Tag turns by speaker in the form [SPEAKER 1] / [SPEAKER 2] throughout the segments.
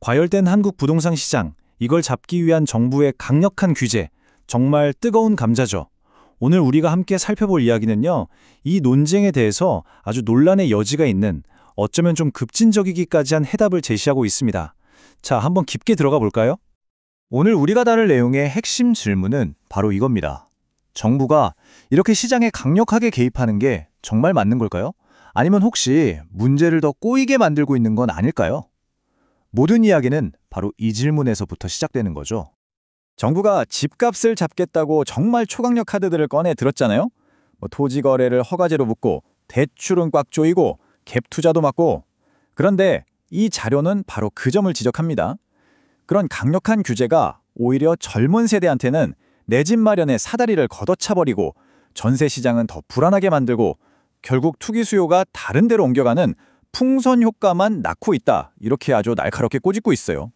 [SPEAKER 1] 과열된 한국 부동산 시장, 이걸 잡기 위한 정부의 강력한 규제, 정말 뜨거운 감자죠. 오늘 우리가 함께 살펴볼 이야기는요, 이 논쟁에 대해서 아주 논란의 여지가 있는, 어쩌면 좀 급진적이기까지 한 해답을 제시하고 있습니다. 자, 한번 깊게 들어가 볼까요? 오늘 우리가 다룰 내용의 핵심 질문은 바로 이겁니다. 정부가 이렇게 시장에 강력하게 개입하는 게 정말 맞는 걸까요? 아니면 혹시 문제를 더 꼬이게 만들고 있는 건 아닐까요? 모든 이야기는 바로 이 질문에서부터 시작되는 거죠. 정부가 집값을 잡겠다고 정말 초강력 카드들을 꺼내 들었잖아요. 토지 거래를 허가제로 묶고 대출은 꽉 조이고 갭 투자도 막고. 그런데 이 자료는 바로 그 점을 지적합니다. 그런 강력한 규제가 오히려 젊은 세대한테는 내 집 마련의 사다리를 걷어차버리고 전세 시장은 더 불안하게 만들고 결국 투기 수요가 다른 데로 옮겨가는 풍선 효과만 낳고 있다. 이렇게 아주 날카롭게 꼬집고 있어요.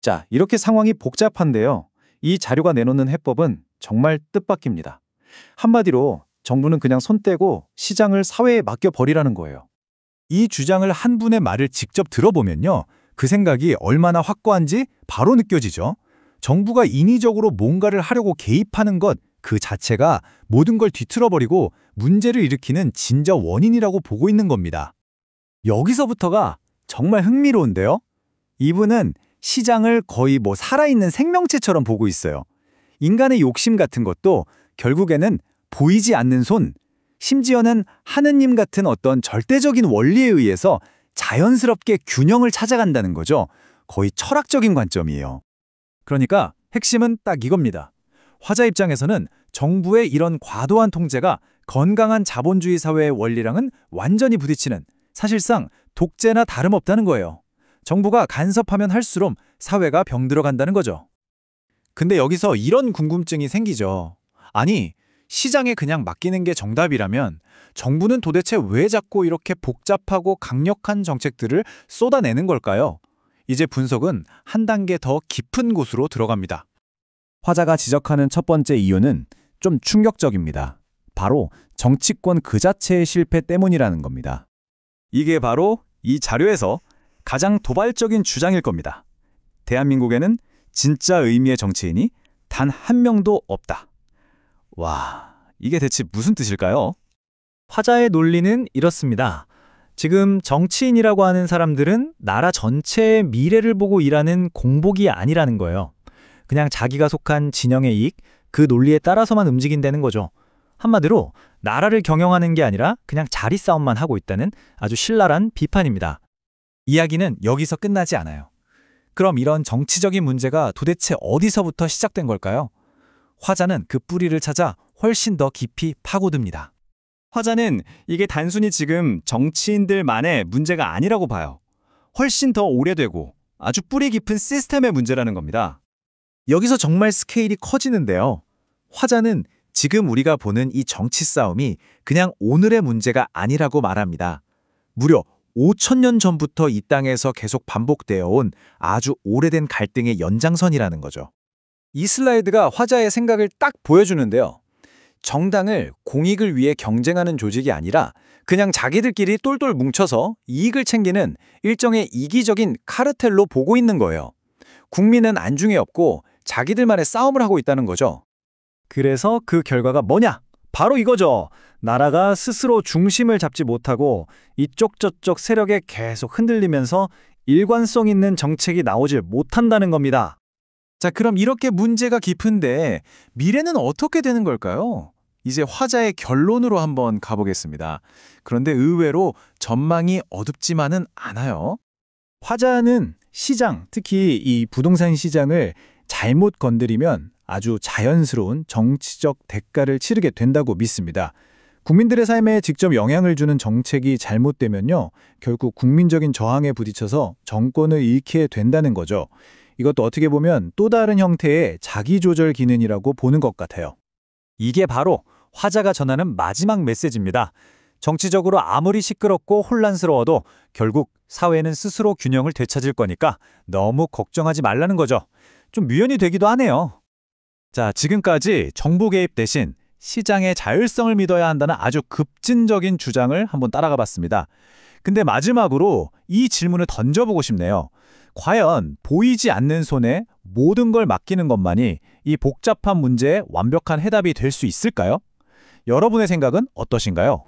[SPEAKER 1] 자, 이렇게 상황이 복잡한데요. 이 자료가 내놓는 해법은 정말 뜻밖입니다. 한마디로 정부는 그냥 손 떼고 시장을 사회에 맡겨버리라는 거예요. 이 주장을 한 분의 말을 직접 들어보면요, 그 생각이 얼마나 확고한지 바로 느껴지죠. 정부가 인위적으로 뭔가를 하려고 개입하는 것 그 자체가 모든 걸 뒤틀어버리고 문제를 일으키는 진짜 원인이라고 보고 있는 겁니다. 여기서부터가 정말 흥미로운데요. 이분은 시장을 거의 살아있는 생명체처럼 보고 있어요. 인간의 욕심 같은 것도 결국에는 보이지 않는 손, 심지어는 하느님 같은 어떤 절대적인 원리에 의해서 자연스럽게 균형을 찾아간다는 거죠. 거의 철학적인 관점이에요. 그러니까 핵심은 딱 이겁니다. 화자 입장에서는 정부의 이런 과도한 통제가 건강한 자본주의 사회의 원리랑은 완전히 부딪히는, 사실상 독재나 다름없다는 거예요. 정부가 간섭하면 할수록 사회가 병들어간다는 거죠. 근데 여기서 이런 궁금증이 생기죠. 아니, 시장에 그냥 맡기는 게 정답이라면 정부는 도대체 왜 자꾸 이렇게 복잡하고 강력한 정책들을 쏟아내는 걸까요? 이제 분석은 한 단계 더 깊은 곳으로 들어갑니다. 화자가 지적하는 첫 번째 이유는 좀 충격적입니다. 바로 정치권 그 자체의 실패 때문이라는 겁니다. 이게 바로 이 자료에서 가장 도발적인 주장일 겁니다. 대한민국에는 진짜 의미의 정치인이 단 한 명도 없다. 와, 이게 대체 무슨 뜻일까요? 화자의 논리는 이렇습니다. 지금 정치인이라고 하는 사람들은 나라 전체의 미래를 보고 일하는 공복이 아니라는 거예요. 그냥 자기가 속한 진영의 이익, 그 논리에 따라서만 움직인다는 거죠. 한마디로 나라를 경영하는 게 아니라 그냥 자리 싸움만 하고 있다는 아주 신랄한 비판입니다. 이야기는 여기서 끝나지 않아요. 그럼 이런 정치적인 문제가 도대체 어디서부터 시작된 걸까요? 화자는 그 뿌리를 찾아 훨씬 더 깊이 파고듭니다. 화자는 이게 단순히 지금 정치인들만의 문제가 아니라고 봐요. 훨씬 더 오래되고 아주 뿌리 깊은 시스템의 문제라는 겁니다. 여기서 정말 스케일이 커지는데요. 화자는 지금 우리가 보는 이 정치 싸움이 그냥 오늘의 문제가 아니라고 말합니다. 무려 5,000년 전부터 이 땅에서 계속 반복되어 온 아주 오래된 갈등의 연장선이라는 거죠. 이 슬라이드가 화자의 생각을 딱 보여주는데요. 정당을 공익을 위해 경쟁하는 조직이 아니라 그냥 자기들끼리 똘똘 뭉쳐서 이익을 챙기는 일종의 이기적인 카르텔로 보고 있는 거예요. 국민은 안중에 없고 자기들만의 싸움을 하고 있다는 거죠. 그래서 그 결과가 뭐냐? 바로 이거죠. 나라가 스스로 중심을 잡지 못하고 이쪽 저쪽 세력에 계속 흔들리면서 일관성 있는 정책이 나오질 못한다는 겁니다. 자, 그럼 이렇게 문제가 깊은데 미래는 어떻게 되는 걸까요? 이제 화자의 결론으로 한번 가보겠습니다. 그런데 의외로 전망이 어둡지만은 않아요. 화자는 시장, 특히 이 부동산 시장을 잘못 건드리면 아주 자연스러운 정치적 대가를 치르게 된다고 믿습니다. 국민들의 삶에 직접 영향을 주는 정책이 잘못되면요, 결국 국민적인 저항에 부딪혀서 정권을 잃게 된다는 거죠. 이것도 어떻게 보면 또 다른 형태의 자기조절 기능이라고 보는 것 같아요. 이게 바로 화자가 전하는 마지막 메시지입니다. 정치적으로 아무리 시끄럽고 혼란스러워도 결국 사회는 스스로 균형을 되찾을 거니까 너무 걱정하지 말라는 거죠. 좀 묘연이 되기도 하네요. 자, 지금까지 정부 개입 대신 시장의 자율성을 믿어야 한다는 아주 급진적인 주장을 한번 따라가 봤습니다. 근데 마지막으로 이 질문을 던져보고 싶네요.
[SPEAKER 2] 과연 보이지 않는 손에 모든 걸 맡기는 것만이 이 복잡한 문제의 완벽한 해답이 될 수 있을까요? 여러분의 생각은 어떠신가요?